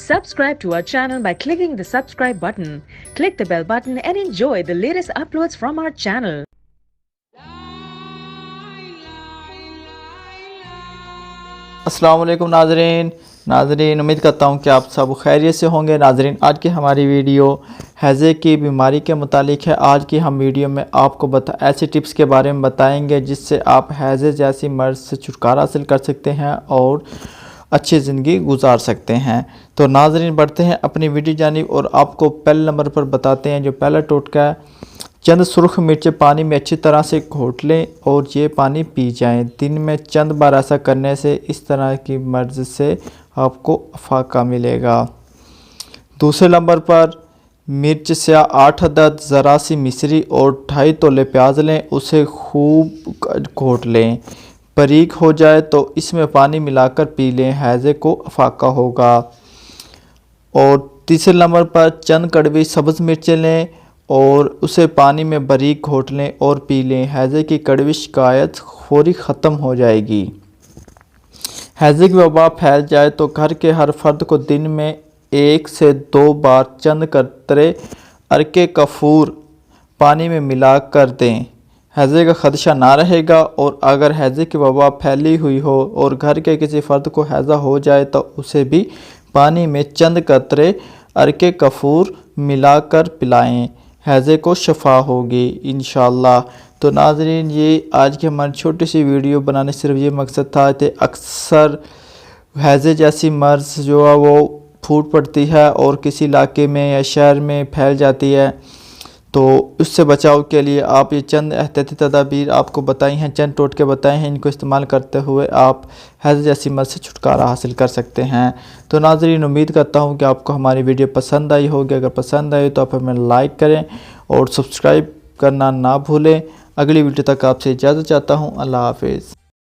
Subscribe to our channel by clicking the subscribe button. Click the bell button and enjoy the latest uploads from our channel. अस्सलाम वालेकुम नाज़रीन उम्मीद करता हूँ कि आप सब खैरियत से होंगे। नाज़रीन, आज की हमारी वीडियो हैज़े की बीमारी के मुतालिक है। आज की हम वीडियो में आपको ऐसी टिप्स के बारे में बताएंगे जिससे आप हैज़े जैसी मर्ज़ से छुटकारा हासिल कर सकते हैं और अच्छी ज़िंदगी गुजार सकते हैं। तो नाज़रीन, बढ़ते हैं अपनी वीडियो जानिब और आपको पहले नंबर पर बताते हैं जो पहला टोटका है। चंद सुर्ख मिर्चें पानी में अच्छी तरह से घोट लें और ये पानी पी जाएं। दिन में चंद बार ऐसा करने से इस तरह की मर्ज़ से आपको फाका मिलेगा। दूसरे नंबर पर मिर्च से 8 अदद ज़रा सी मिश्री और 2.5 तोले प्याज लें, उसे खूब घोट लें। बारीक हो जाए तो इसमें पानी मिलाकर पी लें, हैज़े को फाका होगा। और तीसरे नंबर पर चंद कड़वी सब्ज़ मिर्चें लें और उसे पानी में बारीक घोट लें और पी लें, हैज़े की कड़वी शिकायत फौरी ख़त्म हो जाएगी। हैज़े की वबा फैल जाए तो घर के हर फर्द को दिन में 1 से 2 बार चंद कतरे अरके कफूर पानी में मिला कर दें, हैज़े का ख़दशा ना रहेगा। और अगर हैज़े की वबा फैली हुई हो और घर के किसी फ़र्द को हैज़ा हो जाए तो उसे भी पानी में चंद कतरे अरके कफूर मिलाकर पिलाएं, हैज़े को शफा होगी इंशाअल्लाह। तो नाज़रीन, ये आज की हमारी छोटी सी वीडियो बनाने सिर्फ ये मकसद था कि अक्सर हैज़े जैसी मर्ज़ जो है वो फूट पड़ती है और किसी इलाके में या शहर में फैल जाती है, तो उससे बचाव के लिए आप ये चंद एहतियाती तदाबीर आपको बताई हैं, चंद टोटके बताए हैं। इनको इस्तेमाल करते हुए आप हैज़े जैसी मर्ज़ से छुटकारा हासिल कर सकते हैं। तो नाज़रीन, उम्मीद करता हूँ कि आपको हमारी वीडियो पसंद आई होगी। अगर पसंद आई तो आप हमें लाइक करें और सब्सक्राइब करना ना भूलें। अगली वीडियो तक आपसे इजाज़त चाहता हूँ। अल्लाह हाफ़िज़।